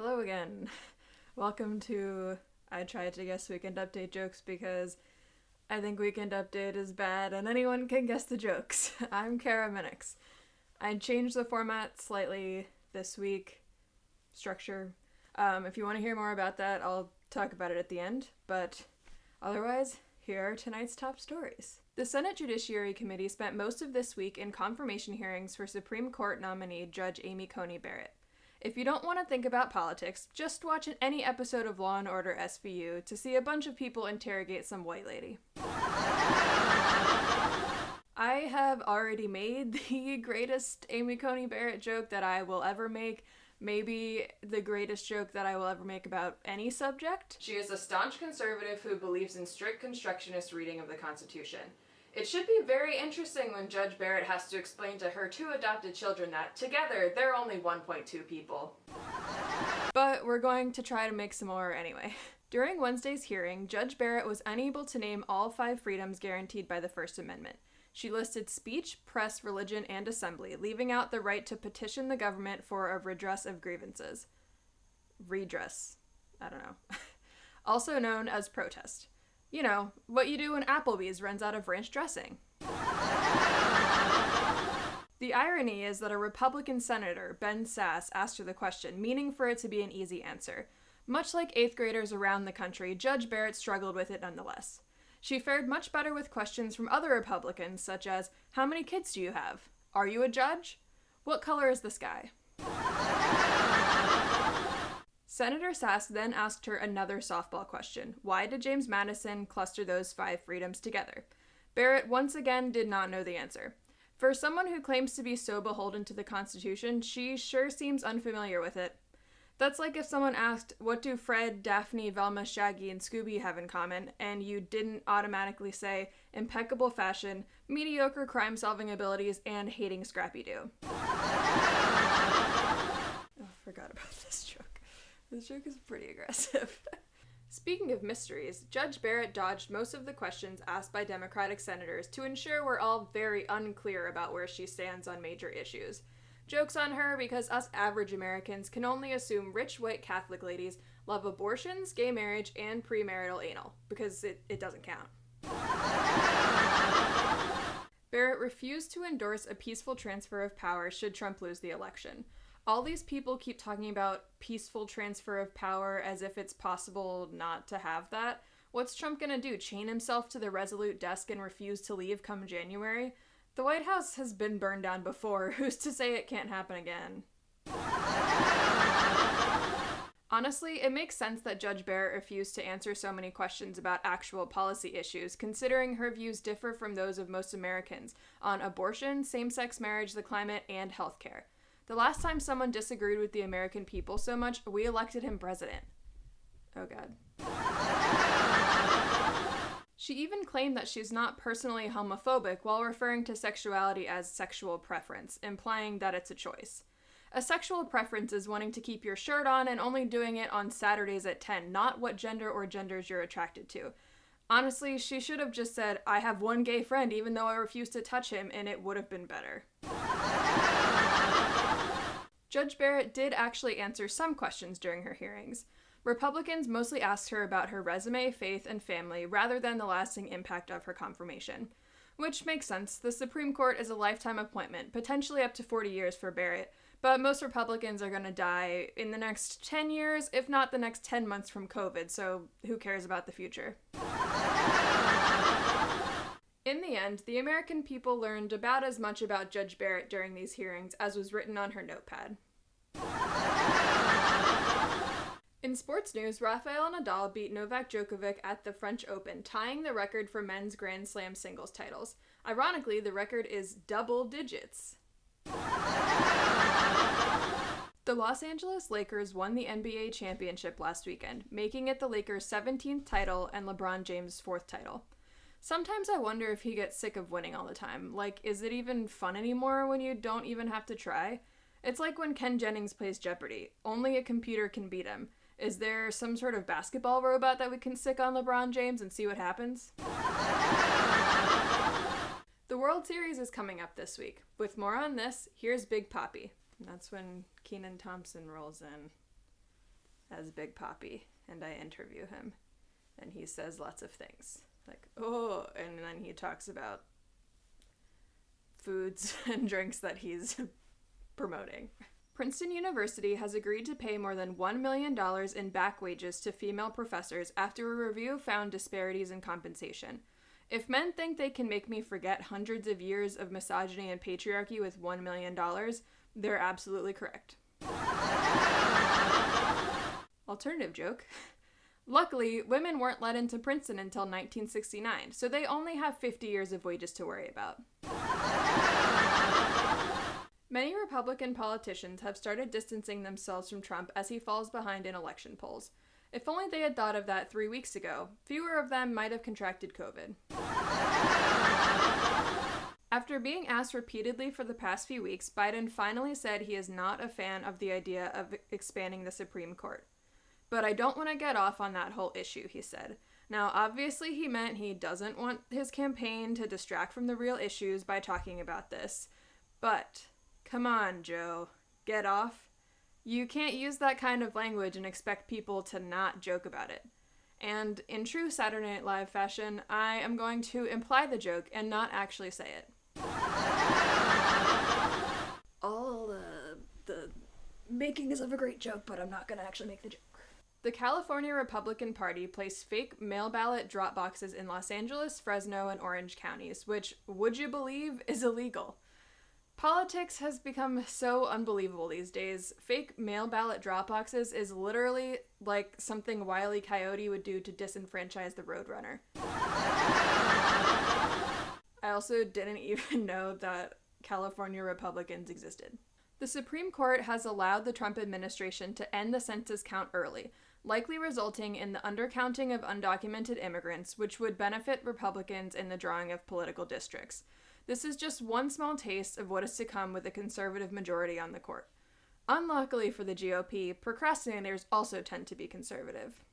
Hello again. Welcome to I tried to guess Weekend Update jokes because I think Weekend Update is bad and anyone can guess the jokes. I'm Kara Minix. I changed the format slightly this week. Structure. If you want to hear more about that, I'll talk about it at the end. But otherwise, here are tonight's top stories. The Senate Judiciary Committee spent most of this week in confirmation hearings for Supreme Court nominee Judge Amy Coney Barrett. If you don't want to think about politics, just watch any episode of Law & Order SVU to see a bunch of people interrogate some white lady. I have already made the greatest Amy Coney Barrett joke that I will ever make. Maybe the greatest joke that I will ever make about any subject. She is a staunch conservative who believes in strict constructionist reading of the Constitution. It should be very interesting when Judge Barrett has to explain to her two adopted children that, together, they're only 1.2 people. But we're going to try to make some more anyway. During Wednesday's hearing, Judge Barrett was unable to name all 5 freedoms guaranteed by the First Amendment. She listed speech, press, religion, and assembly, leaving out the right to petition the government for a redress of grievances. Redress. I don't know. Also known as protest. You know, what you do when Applebee's runs out of ranch dressing. The irony is that a Republican senator, Ben Sasse, asked her the question, meaning for it to be an easy answer. Much like 8th graders around the country, Judge Barrett struggled with it nonetheless. She fared much better with questions from other Republicans, such as, how many kids do you have? Are you a judge? What color is the sky? Senator Sasse then asked her another softball question. Why did James Madison cluster those 5 freedoms together? Barrett once again did not know the answer. For someone who claims to be so beholden to the Constitution, she sure seems unfamiliar with it. That's like if someone asked, what do Fred, Daphne, Velma, Shaggy, and Scooby have in common, and you didn't automatically say impeccable fashion, mediocre crime-solving abilities, and hating Scrappy-Doo. Oh, I forgot about this joke. This joke is pretty aggressive. Speaking of mysteries, Judge Barrett dodged most of the questions asked by Democratic senators to ensure we're all very unclear about where she stands on major issues. Joke's on her because us average Americans can only assume rich white Catholic ladies love abortions, gay marriage, and premarital anal, because it doesn't count. Barrett refused to endorse a peaceful transfer of power should Trump lose the election. All these people keep talking about peaceful transfer of power as if it's possible not to have that. What's Trump gonna do, chain himself to the Resolute desk and refuse to leave come January? The White House has been burned down before. Who's to say it can't happen again? Honestly, it makes sense that Judge Barrett refused to answer so many questions about actual policy issues, considering her views differ from those of most Americans on abortion, same-sex marriage, the climate, and healthcare. The last time someone disagreed with the American people so much, we elected him president. Oh god. She even claimed that she's not personally homophobic while referring to sexuality as sexual preference, implying that it's a choice. A sexual preference is wanting to keep your shirt on and only doing it on Saturdays at 10, not what gender or genders you're attracted to. Honestly, she should have just said, I have one gay friend even though I refuse to touch him, and it would have been better. Judge Barrett did actually answer some questions during her hearings. Republicans mostly asked her about her resume, faith, and family, rather than the lasting impact of her confirmation. Which makes sense. The Supreme Court is a lifetime appointment, potentially up to 40 years for Barrett, but most Republicans are going to die in the next 10 years, if not the next 10 months from COVID, so who cares about the future? In the end, the American people learned about as much about Judge Barrett during these hearings as was written on her notepad. In sports news, Rafael Nadal beat Novak Djokovic at the French Open, tying the record for men's Grand Slam singles titles. Ironically, the record is double digits. The Los Angeles Lakers won the NBA championship last weekend, making it the Lakers' 17th title and LeBron James' 4th title. Sometimes I wonder if he gets sick of winning all the time. Like, is it even fun anymore when you don't even have to try? It's like when Ken Jennings plays Jeopardy! Only a computer can beat him. Is there some sort of basketball robot that we can stick on LeBron James and see what happens? The World Series is coming up this week. With more on this, here's Big Papi. That's when Kenan Thompson rolls in. as Big Papi, and I interview him. And he says lots of things. Like, oh, and then he talks about foods and drinks that he's promoting. Princeton University has agreed to pay more than $1 million in back wages to female professors after a review found disparities in compensation. If men think they can make me forget hundreds of years of misogyny and patriarchy with $1 million, they're absolutely correct. Alternative joke. Luckily, women weren't let into Princeton until 1969, so they only have 50 years of wages to worry about. Many Republican politicians have started distancing themselves from Trump as he falls behind in election polls. If only they had thought of that 3 weeks ago, fewer of them might have contracted COVID. After being asked repeatedly for the past few weeks, Biden finally said he is not a fan of the idea of expanding the Supreme Court. But I don't want to get off on that whole issue, he said. Now, obviously he meant he doesn't want his campaign to distract from the real issues by talking about this. But, come on, Joe. Get off. You can't use that kind of language and expect people to not joke about it. And in true Saturday Night Live fashion, I am going to imply the joke and not actually say it. All the makings of a great joke, but I'm not going to actually make the joke. The California Republican Party placed fake mail ballot drop boxes in Los Angeles, Fresno, and Orange counties, which, would you believe, is illegal. Politics has become so unbelievable these days. Fake mail ballot drop boxes is literally like something Wile E. Coyote would do to disenfranchise the Roadrunner. I also didn't even know that California Republicans existed. The Supreme Court has allowed the Trump administration to end the census count early, likely resulting in the undercounting of undocumented immigrants, which would benefit Republicans in the drawing of political districts. This is just one small taste of what is to come with a conservative majority on the court. Unluckily for the GOP, procrastinators also tend to be conservative.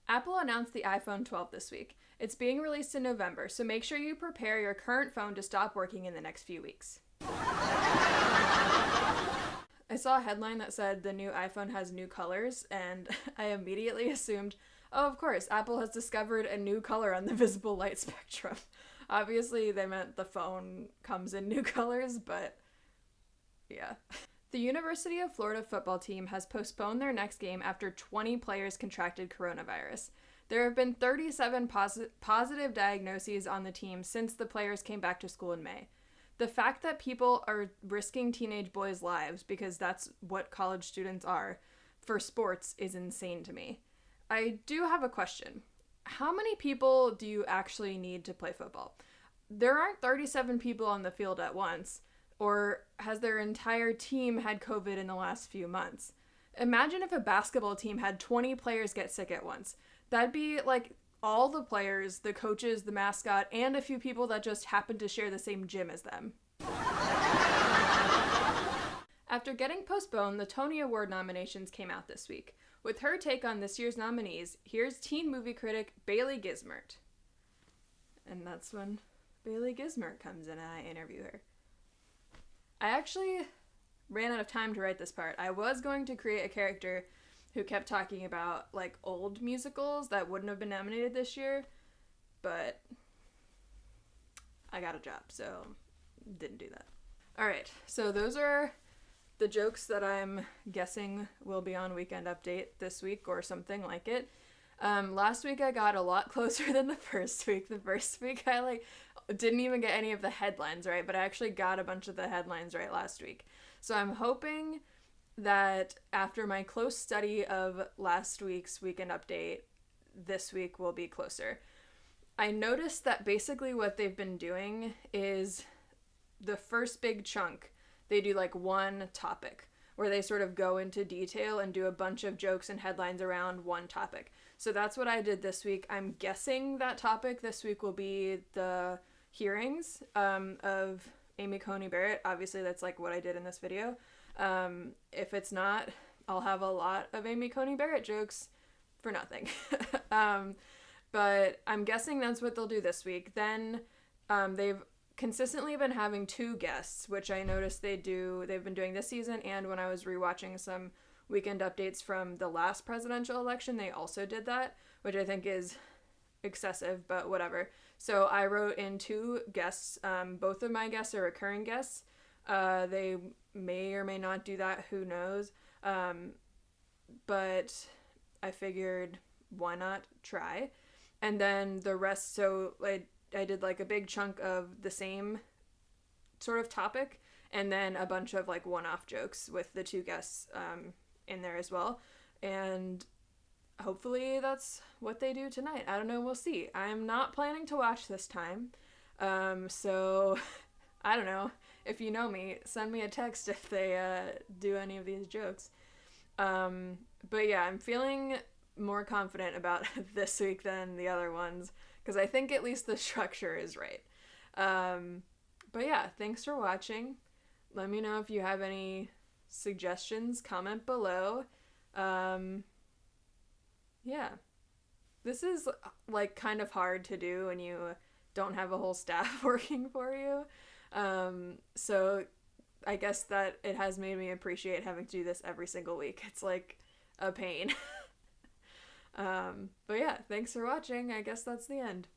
Apple announced the iPhone 12 this week. It's being released in November, so make sure you prepare your current phone to stop working in the next few weeks. I saw a headline that said the new iPhone has new colors, and I immediately assumed, oh, of course, Apple has discovered a new color on the visible light spectrum. Obviously, they meant the phone comes in new colors, but yeah. The University of Florida football team has postponed their next game after 20 players contracted coronavirus. There have been 37 positive diagnoses on the team since the players came back to school in May. The fact that people are risking teenage boys' lives, because that's what college students are, for sports is insane to me. I do have a question. How many people do you actually need to play football? There aren't 37 people on the field at once, or has their entire team had COVID in the last few months? Imagine if a basketball team had 20 players get sick at once. That'd be like all the players, the coaches, the mascot, and a few people that just happen to share the same gym as them. After getting postponed, the Tony Award nominations came out this week. With her take on this year's nominees, here's teen movie critic Bailey Gismert. And that's when Bailey Gismert comes in and I interview her. I actually ran out of time to write this part. I was going to create a character who kept talking about, like, old musicals that wouldn't have been nominated this year, but I got a job, so didn't do that. Alright, so those are the jokes that I'm guessing will be on Weekend Update this week or something like it. Last week I got a lot closer than the first week. The first week I didn't even get any of the headlines right, but I actually got a bunch of the headlines right last week. So I'm hoping that after my close study of last week's Weekend Update, this week will be closer. I noticed that basically what they've been doing is the first big chunk, they do like one topic where they sort of go into detail and do a bunch of jokes and headlines around one topic. So that's what I did this week. I'm guessing that topic this week will be the hearings of Amy Coney Barrett. Obviously, that's like what I did in this video. If it's not, I'll have a lot of Amy Coney Barrett jokes for nothing. But I'm guessing that's what they'll do this week. Then they've consistently been having two guests, which I noticed they've been doing this season, and when I was rewatching some weekend updates from the last presidential election, they also did that, which I think is excessive, but whatever. So I wrote in two guests. Both of my guests are recurring guests. They may or may not do that, who knows. But I figured, why not try? And then the rest, so I did like a big chunk of the same sort of topic, and then a bunch of like one-off jokes with the two guests in there as well. And hopefully that's what they do tonight. I don't know, we'll see. I'm not planning to watch this time. So I don't know. If you know me, send me a text if they do any of these jokes. But yeah, I'm feeling more confident about this week than the other ones, because I think at least the structure is right. But yeah, thanks for watching. Let me know if you have any suggestions, comment below. Yeah. This is like kind of hard to do when you don't have a whole staff working for you. So I guess that it has made me appreciate having to do this every single week. It's like a pain. But yeah, thanks for watching. I guess that's the end.